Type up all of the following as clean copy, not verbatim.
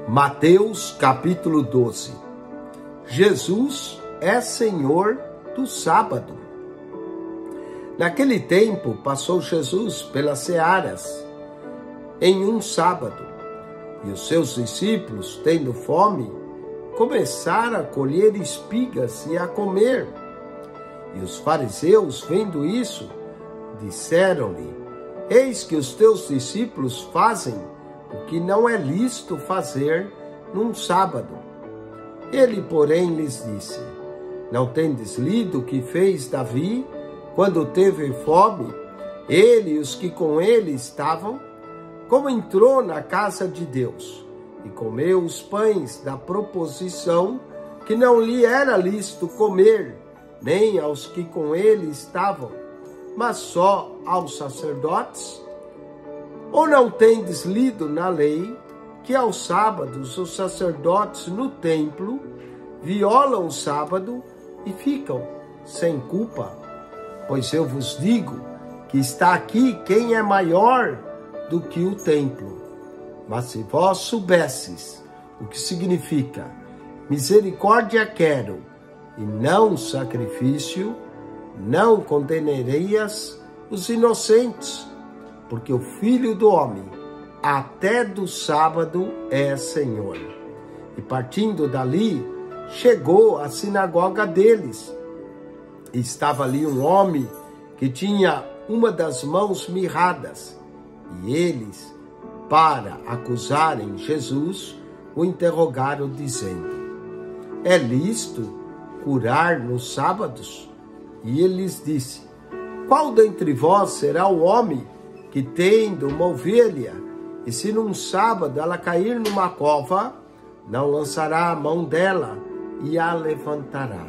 Mateus capítulo 12. Jesus é Senhor do sábado. Naquele tempo, passou Jesus pelas searas em um sábado, e os seus discípulos, tendo fome, começaram a colher espigas e a comer. E os fariseus, vendo isso, disseram-lhe: Eis que os teus discípulos fazem o que não é lícito fazer num sábado. Ele, porém, lhes disse: Não tendes lido o que fez Davi quando teve fome, ele e os que com ele estavam? Como entrou na casa de Deus e comeu os pães da proposição que não lhe era lícito comer, nem aos que com ele estavam, mas só aos sacerdotes? Ou não tendes lido na lei que aos sábados os sacerdotes no templo violam o sábado e ficam sem culpa? Pois eu vos digo que está aqui quem é maior do que o templo. Mas se vós soubesses o que significa misericórdia quero e não sacrifício, não condenarias os inocentes, porque o Filho do Homem até do sábado é Senhor. E partindo dali, chegou à sinagoga deles. E estava ali um homem que tinha uma das mãos mirradas. E eles, para acusarem Jesus, o interrogaram, dizendo: É lícito curar nos sábados? E ele lhes disse: Qual dentre vós será o homem que, tendo uma ovelha, e se num sábado ela cair numa cova, não lançará a mão dela e a levantará?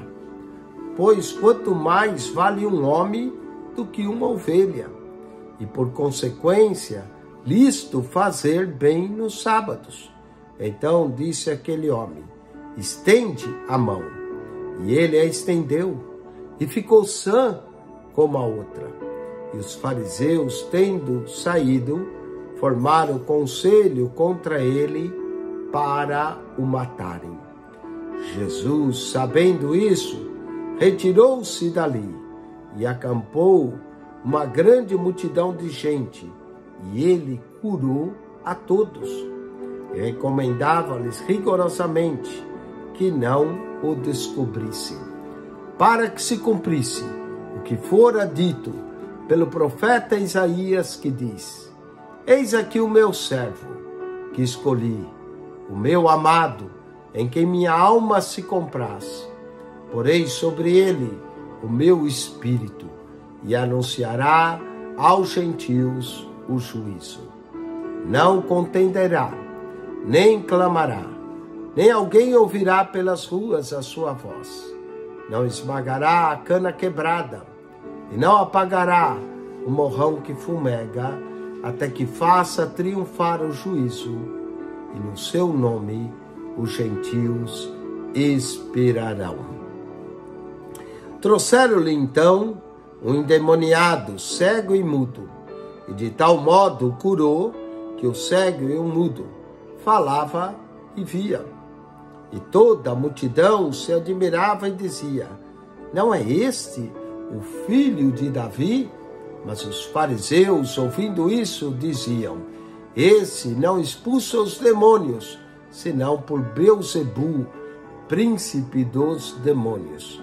Pois quanto mais vale um homem do que uma ovelha, e por consequência, lícito fazer bem nos sábados. Então disse aquele homem: Estende a mão. E ele a estendeu, e ficou sã como a outra. E os fariseus, tendo saído, formaram conselho contra ele para o matarem. Jesus, sabendo isso, retirou-se dali e acampou uma grande multidão de gente, e ele curou a todos. E recomendava-lhes rigorosamente que não o descobrissem, para que se cumprisse o que fora dito pelo profeta Isaías, que diz: Eis aqui o meu servo, que escolhi, o meu amado, em quem minha alma se compraz. Porei sobre ele o meu espírito, e anunciará aos gentios o juízo. Não contenderá, nem clamará, nem alguém ouvirá pelas ruas a sua voz. Não esmagará a cana quebrada, e não apagará o morrão que fumega, até que faça triunfar o juízo, e no seu nome os gentios esperarão. Trouxeram-lhe então um endemoniado, cego e mudo, e de tal modo o curou que o cego e o mudo falava e via. E toda a multidão se admirava e dizia: Não é este o filho de Davi? Mas os fariseus, ouvindo isso, diziam: Esse não expulsa os demônios, senão por Beelzebu, príncipe dos demônios.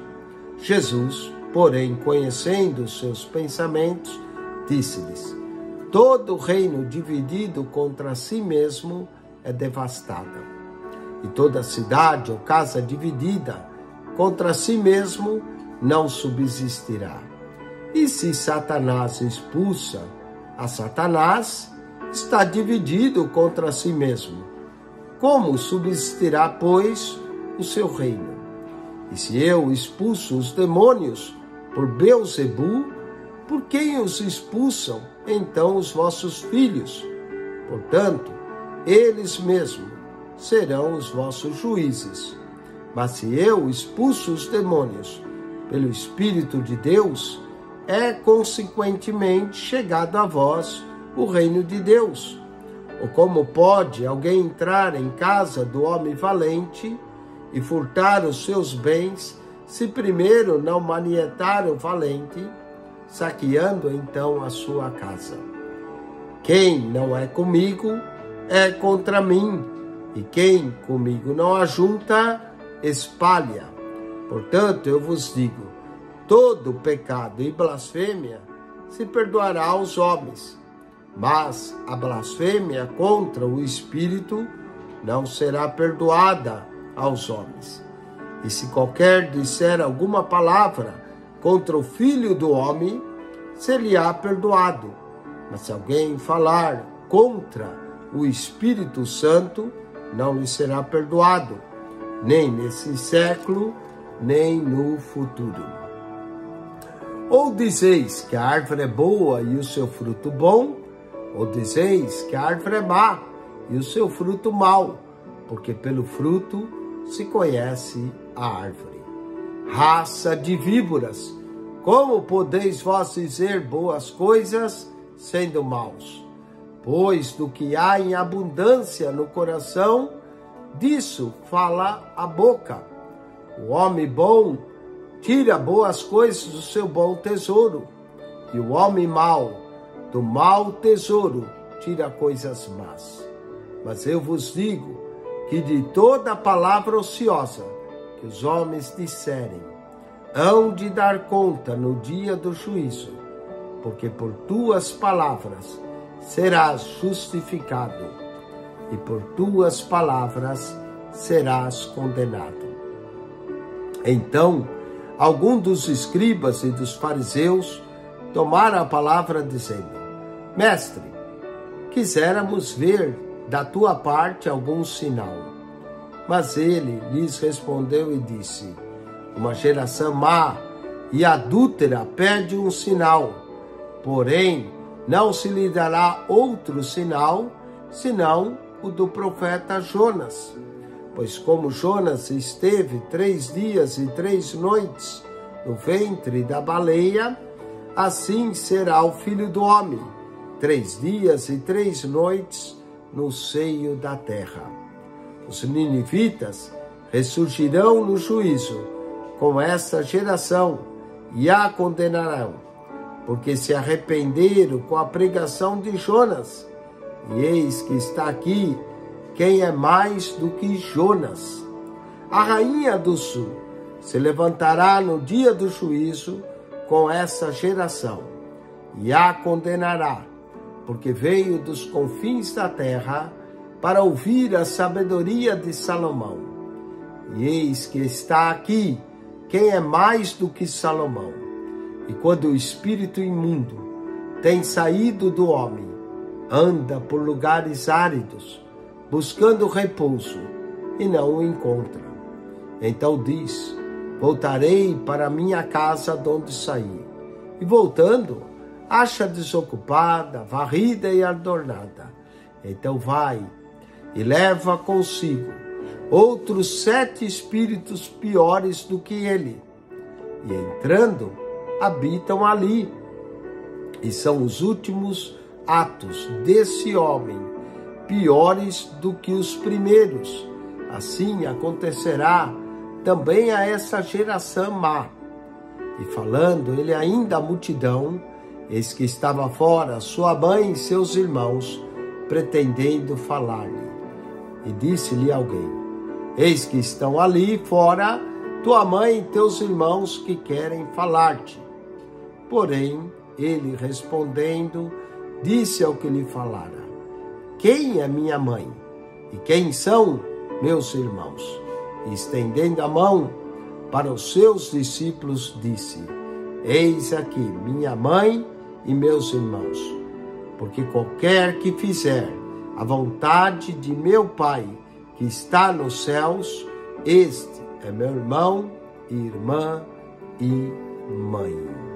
Jesus, porém, conhecendo os seus pensamentos, disse-lhes: Todo reino dividido contra si mesmo é devastada, e toda cidade ou casa dividida contra si mesmo não subsistirá. E se Satanás expulsa a Satanás, está dividido contra si mesmo. Como subsistirá, pois, o seu reino? E se eu expulso os demônios por Beelzebu, por quem os expulsam então os vossos filhos? Portanto, eles mesmos serão os vossos juízes. Mas se eu expulso os demônios pelo Espírito de Deus, é consequentemente chegado a vós o reino de Deus. Ou como pode alguém entrar em casa do homem valente e furtar os seus bens, se primeiro não manietar o valente, saqueando então a sua casa? Quem não é comigo é contra mim, e quem comigo não ajunta, espalha. Portanto, eu vos digo, todo pecado e blasfêmia se perdoará aos homens, mas a blasfêmia contra o Espírito não será perdoada aos homens. E se qualquer disser alguma palavra contra o Filho do Homem, ser-lhe-á perdoado. Mas se alguém falar contra o Espírito Santo, não lhe será perdoado, nem nesse século, nem no futuro. Ou dizeis que a árvore é boa e o seu fruto bom, ou dizeis que a árvore é má e o seu fruto mau, porque pelo fruto se conhece a árvore. Raça de víboras, como podeis vós dizer boas coisas, sendo maus? Pois do que há em abundância no coração, disso fala a boca. O homem bom tira boas coisas do seu bom tesouro, e o homem mau do mau tesouro tira coisas más. Mas eu vos digo que de toda palavra ociosa que os homens disserem, hão de dar conta no dia do juízo, porque por tuas palavras serás justificado, e por tuas palavras serás condenado. Então, algum dos escribas e dos fariseus tomaram a palavra dizendo: Mestre, quiséramos ver da tua parte algum sinal. Mas ele lhes respondeu e disse: Uma geração má e adúltera pede um sinal, porém não se lhe dará outro sinal, senão o do profeta Jonas. Pois como Jonas esteve 3 dias e 3 noites no ventre da baleia, assim será o Filho do Homem, 3 dias e 3 noites no seio da terra. Os ninivitas ressurgirão no juízo com esta geração e a condenarão, porque se arrependeram com a pregação de Jonas. E eis que está aqui quem é mais do que Jonas. A rainha do sul se levantará no dia do juízo com essa geração e a condenará, porque veio dos confins da terra para ouvir a sabedoria de Salomão. E eis que está aqui quem é mais do que Salomão. E quando o espírito imundo tem saído do homem, anda por lugares áridos, buscando repouso, e não o encontra. Então diz: voltarei para minha casa de onde saí. E voltando, acha desocupada, varrida e adornada. Então vai e leva consigo outros 7 espíritos piores do que ele. E entrando, habitam ali. E são os últimos atos desse homem, piores do que os primeiros. Assim acontecerá também a essa geração má. E falando ele ainda à multidão, eis que estava fora sua mãe e seus irmãos, pretendendo falar-lhe. E disse-lhe alguém: eis que estão ali fora tua mãe e teus irmãos que querem falar-te. Porém, ele respondendo, disse ao que lhe falara: quem é minha mãe? E quem são meus irmãos? E estendendo a mão para os seus discípulos, disse: eis aqui minha mãe e meus irmãos. Porque qualquer que fizer a vontade de meu Pai que está nos céus, este é meu irmão, irmã e mãe.